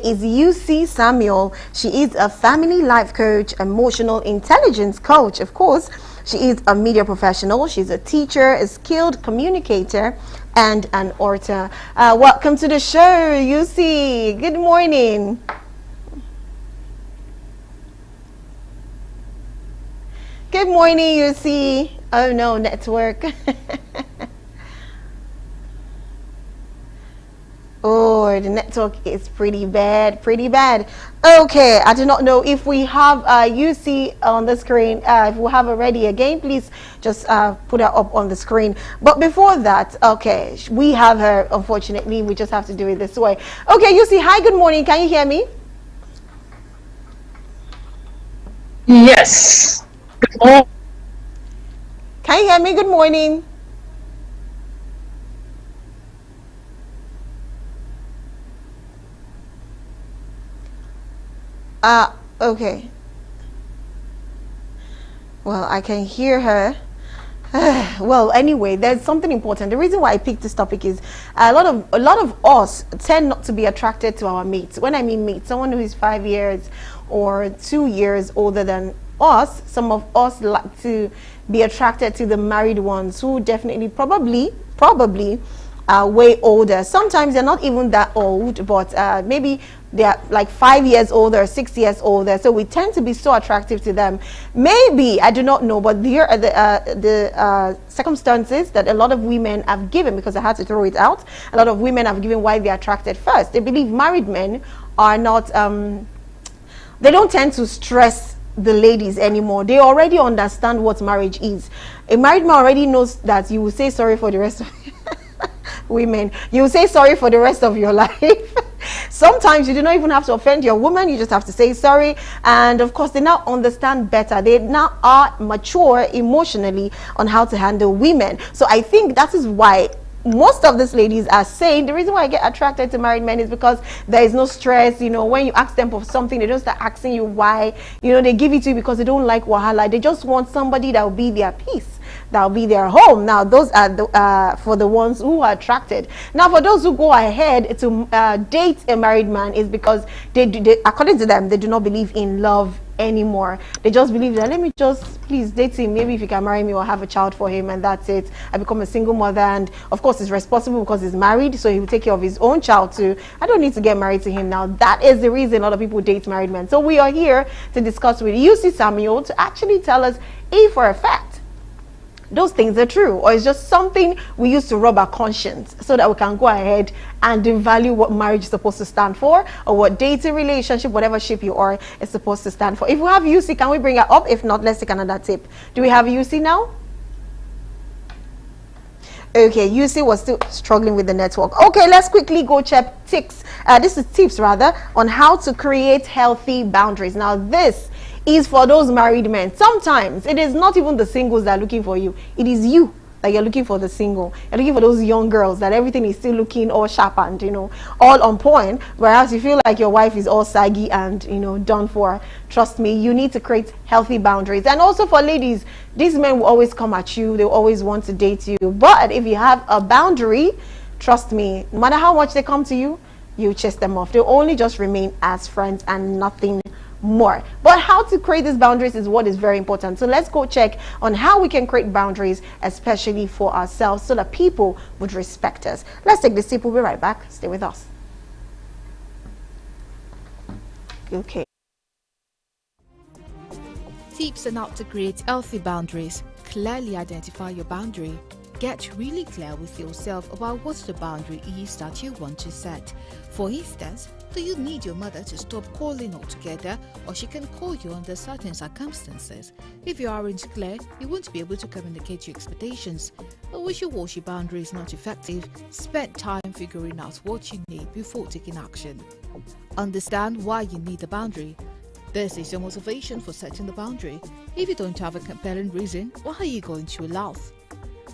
is UC Samuel. She is a family life coach, emotional intelligence coach, of course. She is a media professional. She's a teacher, a skilled communicator, and an author. Welcome to the show, UC. Good morning. Good morning, UC. Oh no, network. Oh, the network is pretty bad, pretty bad. Okay, I do not know if we have UC on the screen. If we have already again, please just put her up on the screen. But before that, okay, we have her. Unfortunately, we just have to do it this way. Okay, UC, hi, good morning. Can you hear me? Yes. Good morning. Can you hear me? Good morning. Okay. Well, I can hear her. Well, anyway, there's something important. The reason why I picked this topic is a lot of us tend not to be attracted to our mates. When I mean mate, someone who is 5 years or 2 years older than us, some of us like to be attracted to the married ones who definitely probably are way older. Sometimes they're not even that old, but maybe they're like 5 years older, 6 years older. So we tend to be so attractive to them. Maybe, I do not know, but here are the circumstances that a lot of women have given, because I had to throw it out. A lot of women have given why they're attracted first. They believe married men are not, they don't tend to stress the ladies anymore. They already understand what marriage is. A married man already knows that you will say sorry for the rest of women, you will say sorry for the rest of your life. Sometimes you do not even have to offend your woman, you just have to say sorry. And of course, they now understand better. They now are mature emotionally on how to handle women. So I think that is why most of these ladies are saying the reason why I get attracted to married men is because there is no stress. You know, when you ask them for something, they don't start asking you why. You know, they give it to you because they don't like wahala. They just want somebody that will be their peace, that will be their home. Now, those are the, for the ones who are attracted. Now, for those who go ahead to date a married man, is because they, according to them, they do not believe in love anymore. They just believe that, let me just please date him, maybe if he can marry me or have a child for him, and that's it. I become a single mother, and of course he's responsible because he's married, so he will take care of his own child too. I don't need to get married to him. Now that is the reason a lot of people date married men. So we are here to discuss with UC Samuel to actually tell us if for a fact those things are true, or it's just something we use to rub our conscience so that we can go ahead and value what marriage is supposed to stand for, or what dating, relationship, whatever shape you are, is supposed to stand for. If we have UC, can we bring her up? If not, let's take another tip. Do we have UC now? Okay, UC was still struggling with the network. Okay, let's quickly go check tips. This is tips rather on how to create healthy boundaries. Now this is for those married men. Sometimes it is not even the singles that are looking for you. It is you that you're looking for, the single. You're looking for those young girls that everything is still looking all sharp and, you know, all on point. Whereas you feel like your wife is all saggy and, you know, done for. Trust me, you need to create healthy boundaries. And also for ladies, these men will always come at you. They always want to date you. But if you have a boundary, trust me, no matter how much they come to you, you chase them off. They'll only just remain as friends and nothing more. But how to create these boundaries is what is very important. So let's go check on how we can create boundaries, especially for ourselves, so that people would respect us. Let's take this tip. We'll be right back. Stay with us. Okay. Tips on how to create healthy boundaries. Clearly identify your boundary. Get really clear with yourself about what the boundary is that you want to set. For instance, do you need your mother to stop calling altogether, or she can call you under certain circumstances? If you aren't clear, you won't be able to communicate your expectations. A wishy-washy boundary is not effective. Spend time figuring out what you need before taking action. Understand why you need the boundary. This is your motivation for setting the boundary. If you don't have a compelling reason, why are you going to allow?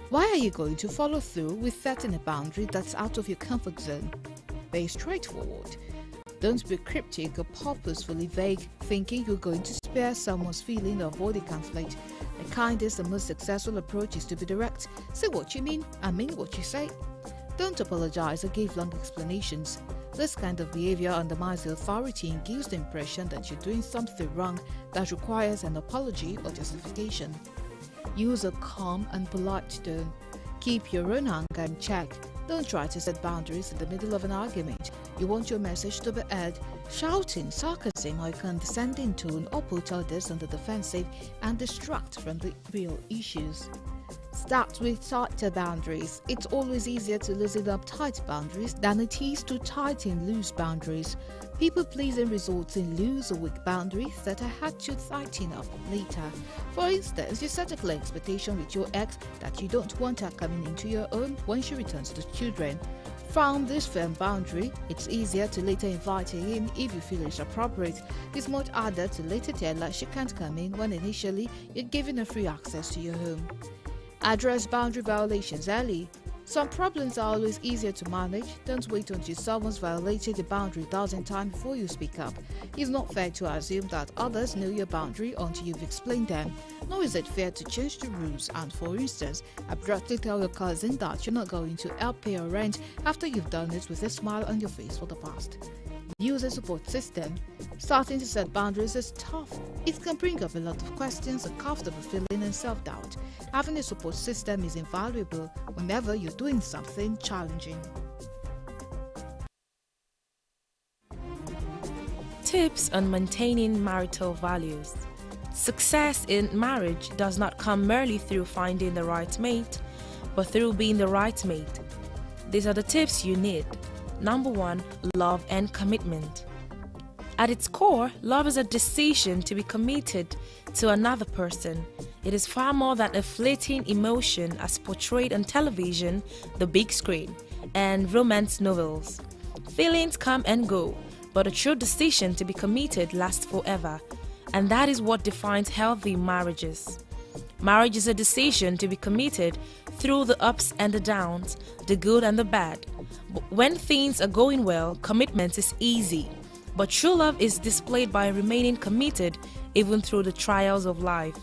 Why are you going to follow through with setting a boundary that's out of your comfort zone? Be straightforward. Don't be cryptic or purposefully vague, thinking you're going to spare someone's feeling or avoid a conflict. The kindest and most successful approach is to be direct. Say what you mean and mean what you say. Don't apologize or give long explanations. This kind of behavior undermines the authority and gives the impression that you're doing something wrong that requires an apology or justification. Use a calm and polite tone. Keep your own anger in check. Don't try to set boundaries in the middle of an argument. You want your message to be heard. Shouting, sarcasm, or a condescending tone or put others on the defensive and distract from the real issues. Start with tighter boundaries. It's always easier to loosen up tight boundaries than it is to tighten loose boundaries. People pleasing results in loose or weak boundaries that are hard to tighten up later. For instance, you set a clear expectation with your ex that you don't want her coming into your home when she returns to children. From this firm boundary, it's easier to later invite her in if you feel it's appropriate. It's much harder to later tell her she can't come in when initially you're giving her free access to your home. Address boundary violations early. Some problems are always easier to manage. Don't wait until someone's violated the boundary 1,000 times before you speak up. It's not fair to assume that others know your boundary until you've explained them. Nor is it fair to change the rules and, for instance, abruptly tell your cousin that you're not going to help pay your rent after you've done it with a smile on your face for the past. Use a support system. Starting to set boundaries is tough. It can bring up a lot of questions, a comfortable feeling, and self-doubt. Having a support system is invaluable whenever you're doing something challenging. Tips on maintaining marital values. Success in marriage does not come merely through finding the right mate, but through being the right mate. These are the tips you need. Number 1, love and commitment. At its core, love is a decision to be committed to another person. It is far more than a fleeting emotion as portrayed on television, the big screen, and romance novels. Feelings come and go, but a true decision to be committed lasts forever, and that is what defines healthy marriages. Marriage is a decision to be committed through the ups and the downs, the good and the bad. But when things are going well, commitment is easy. But true love is displayed by remaining committed even through the trials of life.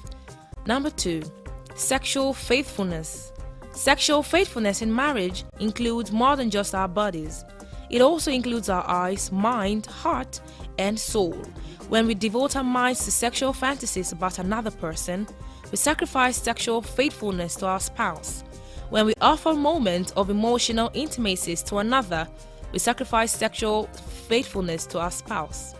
Number 2, sexual faithfulness. Sexual faithfulness in marriage includes more than just our bodies. It also includes our eyes, mind, heart, and soul. When we devote our minds to sexual fantasies about another person, we sacrifice sexual faithfulness to our spouse. When we offer moments of emotional intimacies to another, we sacrifice sexual faithfulness to our spouse.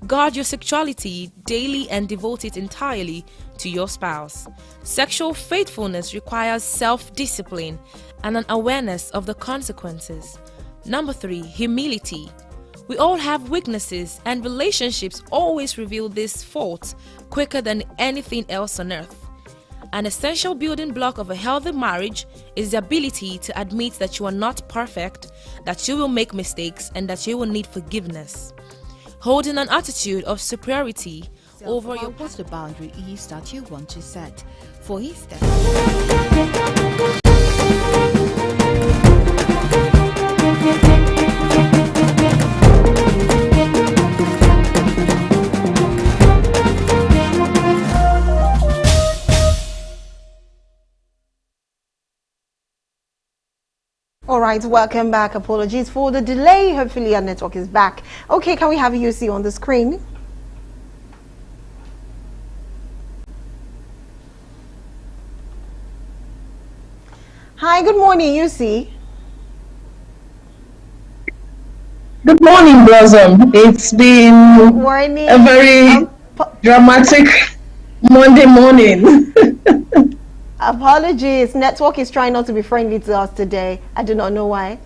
Guard your sexuality daily and devote it entirely to your spouse. Sexual faithfulness requires self-discipline and an awareness of the consequences. Number 3, humility. We all have weaknesses, and relationships always reveal these faults quicker than anything else on earth. An essential building block of a healthy marriage is the ability to admit that you are not perfect, that you will make mistakes, and that you will need forgiveness. Holding an attitude of superiority over your what the boundary is that you want to set. For instance, All right, welcome back. Apologies for the delay. Hopefully our network is back. Okay, can we have UC on the screen? Hi, good morning, UC. Good morning, Blossom. It's been Morning. a very dramatic Monday morning. Apologies. Network is trying not to be friendly to us today. I do not know why.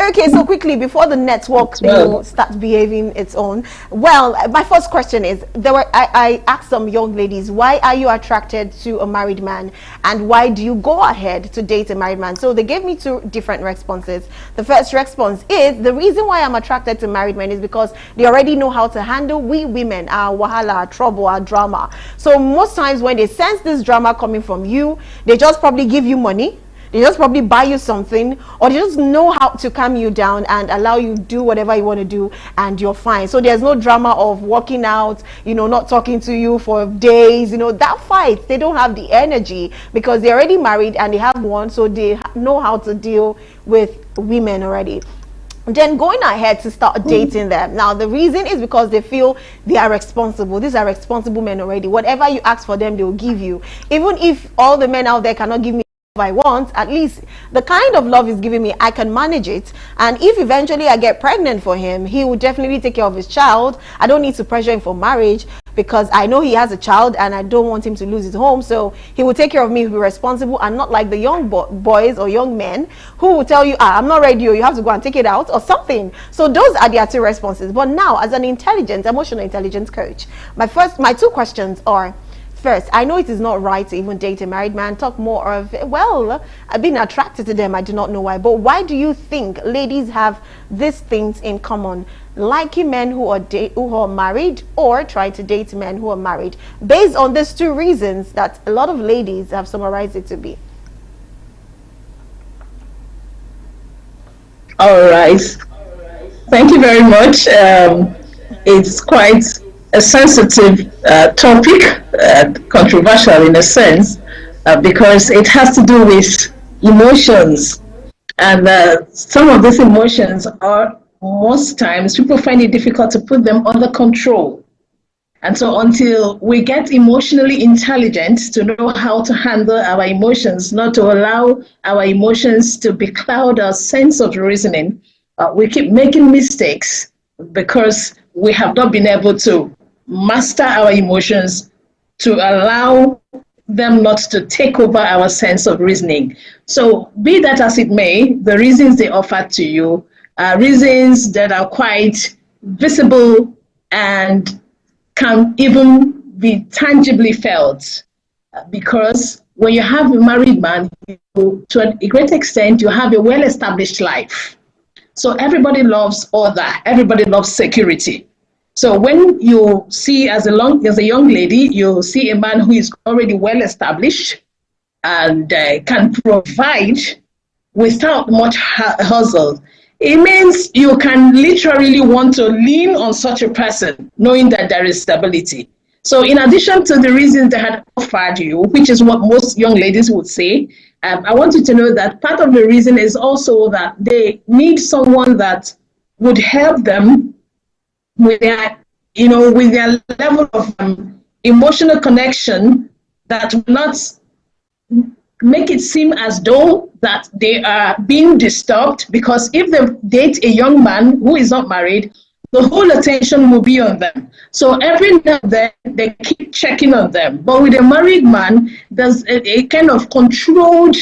Okay, so quickly before the network starts behaving its own. Well, my first question is, I asked some young ladies, why are you attracted to a married man, and why do you go ahead to date a married man? So they gave me 2 different responses. The first response is, the reason why I'm attracted to married men is because they already know how to handle we women, our wahala, our trouble, our drama. So most times when they sense this drama coming from you, they just probably give you money. They just probably buy you something, or they just know how to calm you down and allow you do whatever you want to do, and you're fine. So there's no drama of walking out, not talking to you for days, that fight. They don't have the energy because they're already married and they have one, so they know how to deal with women already, then going ahead to start dating them. Now the reason is because they feel they are responsible. These are responsible men already. Whatever you ask for them, they will give you. Even if all the men out there cannot give me I want, at least the kind of love he's giving me, I can manage it. And if eventually I get pregnant for him, he will definitely take care of his child. I don't need to pressure him for marriage because I know he has a child and I don't want him to lose his home. So he will take care of me, be responsible, and not like the young boys or young men who will tell you, I'm not ready, or you have to go and take it out or something. So those are their two responses. But now, as an emotional intelligence coach, my two questions are: first, I know it is not right to even date a married man. Talk more of, well, I've been attracted to them. I do not know why. But why do you think ladies have these things in common? Liking men who are married, or trying to date men who are married, based on these two reasons that a lot of ladies have summarized it to be. All right. Thank you very much. It's quite a sensitive topic, controversial in a sense, because it has to do with emotions. And some of these emotions are, most times, people find it difficult to put them under control. And so until we get emotionally intelligent to know how to handle our emotions, not to allow our emotions to becloud our sense of reasoning, we keep making mistakes because we have not been able to master our emotions to allow them not to take over our sense of reasoning. So be that as it may, the reasons they offer to you are reasons that are quite visible and can even be tangibly felt. Because when you have a married man, to a great extent, you have a well-established life. So everybody loves order, everybody loves security. So when you see, as a young lady, you see a man who is already well established and can provide without much hustle, it means you can literally want to lean on such a person, knowing that there is stability. So in addition to the reasons they had offered you, which is what most young ladies would say, I want you to know that part of the reason is also that they need someone that would help them with their, with their level of emotional connection that will not make it seem as though that they are being disturbed, because if they date a young man who is not married, the whole attention will be on them. So every now and then they keep checking on them. But with a married man, there's a kind of controlled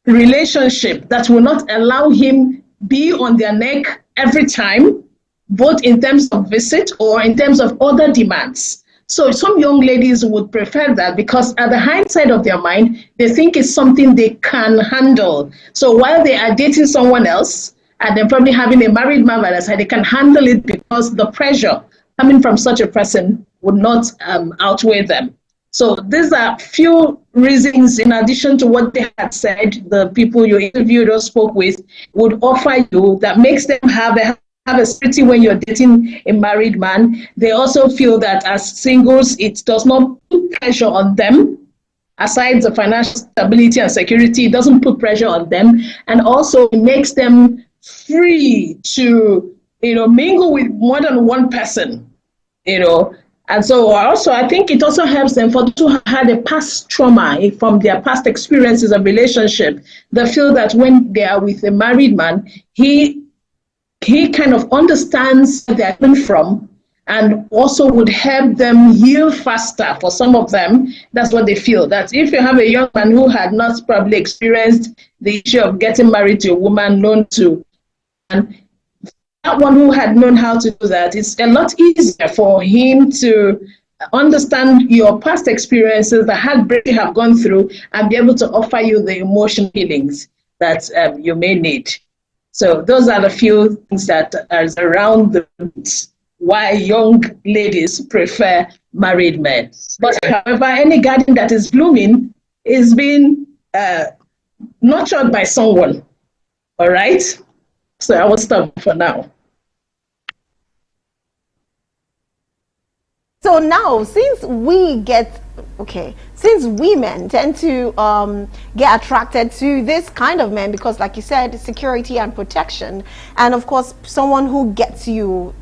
relationship that will not allow him be on their neck every time, both in terms of visit or in terms of other demands. So some young ladies would prefer that because at the hindsight of their mind, they think it's something they can handle. So while they are dating someone else and they're probably having a married man by their side, they can handle it because the pressure coming from such a person would not outweigh them. So these are few reasons, in addition to what they had said, the people you interviewed or spoke with would offer you that makes them have a security when you're dating a married man. They also feel that as singles, it does not put pressure on them. Aside the financial stability and security, it doesn't put pressure on them. And also it makes them free to, mingle with more than one person, And so also, I think it also helps them for those who had a past trauma from their past experiences of relationship. They feel that when they are with a married man, he kind of understands where they're coming from and also would help them heal faster. For some of them, that's what they feel. That if you have a young man who had not probably experienced the issue of getting married to a woman known to, and that one who had known how to do that, it's a lot easier for him to understand your past experiences, the heartbreak you have gone through, and be able to offer you the emotional healings that you may need. So those are the few things that are around the roots why young ladies prefer married men. But however, any garden that is blooming is being nurtured by someone. All right? So I will stop for now. So now, since we get, okay, since women tend to get attracted to this kind of men because, like you said, security and protection, and of course someone who gets you,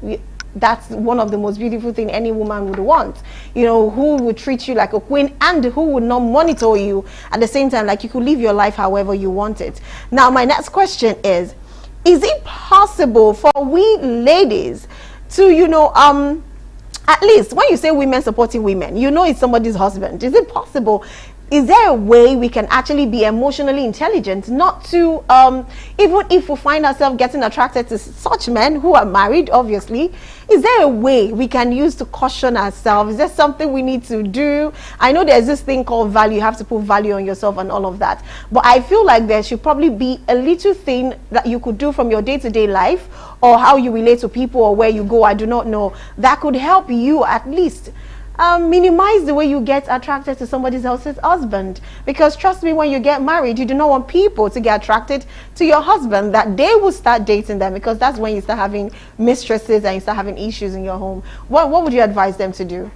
that's one of the most beautiful thing any woman would want, you know, who would treat you like a queen and who would not monitor you at the same time, like you could live your life however you want it. Now my next question is it possible for we ladies to, you know, at least when you say women supporting women, you know it's somebody's husband, is it possible, is there a way we can actually be emotionally intelligent, not to, even if we find ourselves getting attracted to such men who are married, obviously, is there a way we can use to caution ourselves? Is there something we need to do? I know there's this thing called value, you have to put value on yourself and all of that, but I feel like there should probably be a little thing that you could do from your day-to-day life or how you relate to people or where you go, I do not know, that could help you at least minimize the way you get attracted to somebody else's husband. Because trust me, when you get married, you do not want people to get attracted to your husband, that they will start dating them, because that's when you start having mistresses and you start having issues in your home. What would you advise them to do?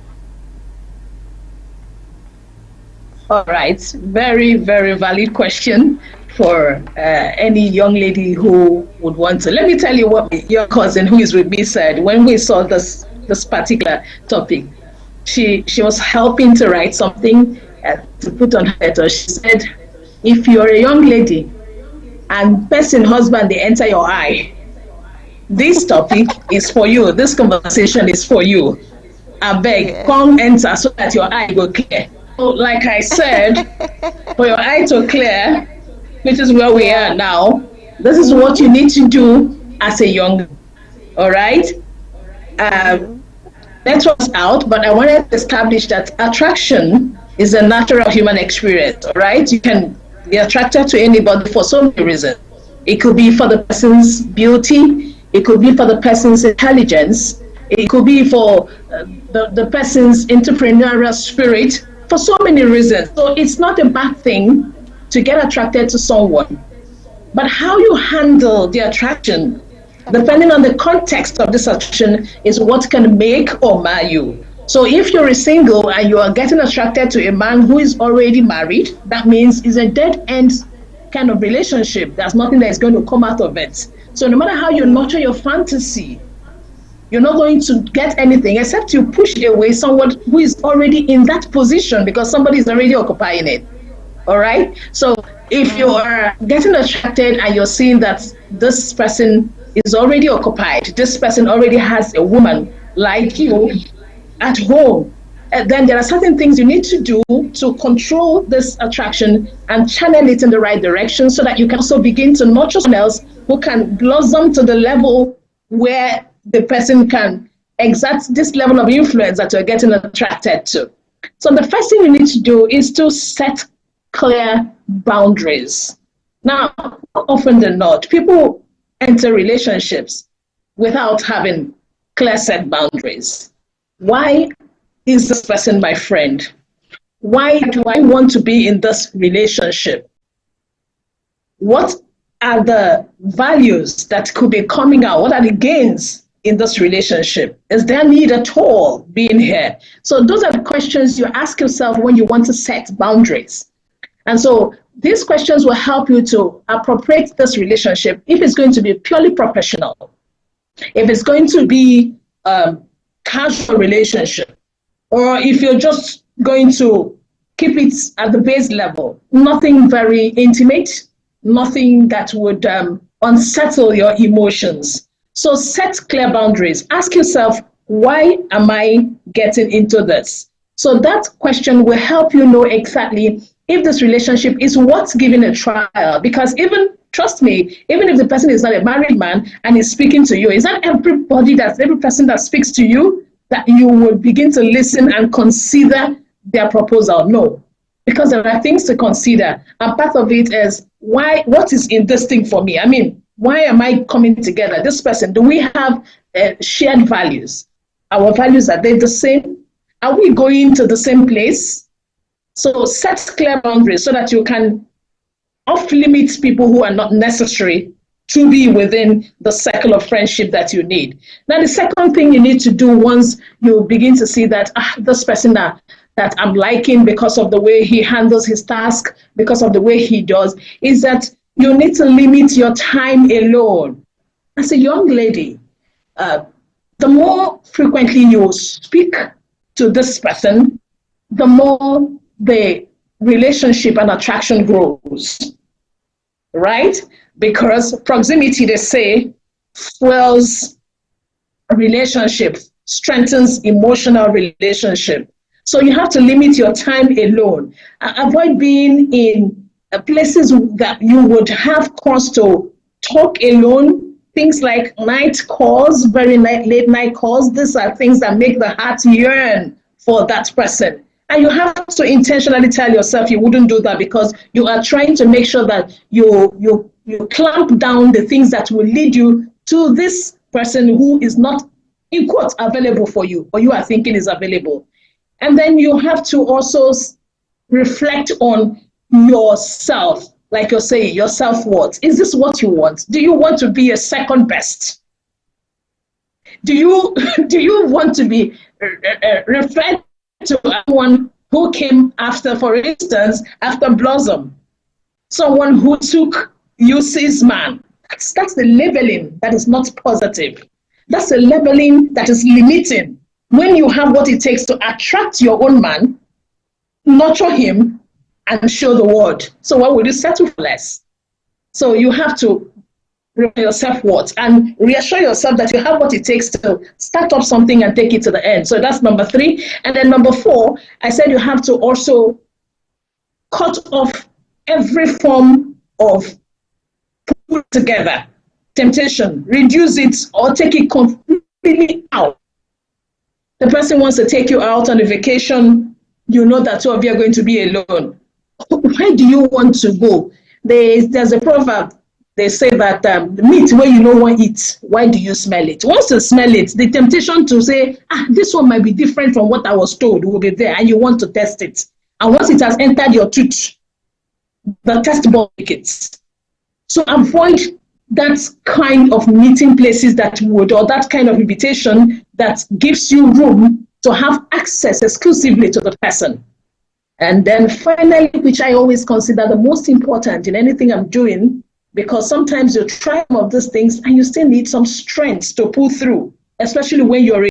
All right, very, very valid question for any young lady who would want to. Let me tell you what your cousin who is with me said when we saw this particular topic. She was helping to write something to put on her letter. She said, if you're a young lady and person husband, they enter your eye, this topic is for you. This conversation is for you. I beg, come enter so that your eye will clear. So, like I said, for your eye to clear, which is where we are now, this is what you need to do as a young, all right? That was out, but I wanted to establish that attraction is a natural human experience, all right? You can be attracted to anybody for so many reasons. It could be for the person's beauty, it could be for the person's intelligence, it could be for the person's entrepreneurial spirit, for so many reasons. So it's not a bad thing to get attracted to someone, but how you handle the attraction, depending on the context of this attraction, is what can make or mar you. So if you're a single and you are getting attracted to a man who is already married, that means it's a dead-end kind of relationship. There's nothing that is going to come out of it. So no matter how you nurture your fantasy, you're not going to get anything except you push away someone who is already in that position because somebody is already occupying it. All right? So if you are getting attracted and you're seeing that this person is already occupied, this person already has a woman like you at home, and then there are certain things you need to do to control this attraction and channel it in the right direction so that you can also begin to nurture someone else who can blossom to the level where the person can exert this level of influence that you're getting attracted to. So the first thing you need to do is to set clear boundaries. Now, often than not, people enter relationships without having clear set boundaries. Why is this person my friend? Why do I want to be in this relationship? What are the values that could be coming out? What are the gains in this relationship? Is there need at all being here? So those are the questions you ask yourself when you want to set boundaries. And so these questions will help you to appropriate this relationship if it's going to be purely professional, if it's going to be a casual relationship, or if you're just going to keep it at the base level, nothing very intimate, nothing that would unsettle your emotions. So set clear boundaries. Ask yourself, why am I getting into this? So that question will help you know exactly if this relationship is worth giving a trial. Because even, trust me, even if the person is not a married man and is speaking to you, is that every person that speaks to you that you will begin to listen and consider their proposal? No, because there are things to consider. And part of it is, what is in this thing for me? I mean, why am I coming together? This person, do we have shared values? Our values, are they the same? Are we going to the same place? So set clear boundaries so that you can off-limit people who are not necessary to be within the circle of friendship that you need. Now, the second thing you need to do once you begin to see that this person that I'm liking because of the way he handles his task, because of the way he does, is that you need to limit your time alone. As a young lady, the more frequently you speak to this person, the more the relationship and attraction grows, right? Because proximity, they say, fuels relationship, strengthens emotional relationship. So you have to limit your time alone. Avoid being in places that you would have cause to talk alone. Things like night calls, late night calls. These are things that make the heart yearn for that person. And you have to intentionally tell yourself you wouldn't do that, because you are trying to make sure that you clamp down the things that will lead you to this person who is not, in quotes, available for you, or you are thinking is available. And then you have to also reflect on yourself, like you're saying, your self-worth. Is this what you want? Do you want to be a second best? Do you want to be referred to someone who came after, for instance, after Blossom? Someone who took UC's man. That's the labeling that is not positive. That's the labeling that is limiting. When you have what it takes to attract your own man, nurture him, and show the world. So why would you settle for less? So you have to remember your self-worth and reassure yourself that you have what it takes to start up something and take it to the end. So that's number 3. And then number 4, I said you have to also cut off every form of put together temptation, reduce it or take it completely out. The person wants to take you out on a vacation, you know that 2 of you are going to be alone. Why do you want to go? There's a proverb. They say that the meat where you no one eat, why do you smell it? Once you smell it, the temptation to say, this one might be different from what I was told will be there, and you want to test it. And once it has entered your tooth, the test ball tickets. So avoid that kind of meeting places that would, or that kind of invitation that gives you room to have access exclusively to the person. And then finally, which I always consider the most important in anything I'm doing, because sometimes you try some of these things and you still need some strength to pull through, especially when you're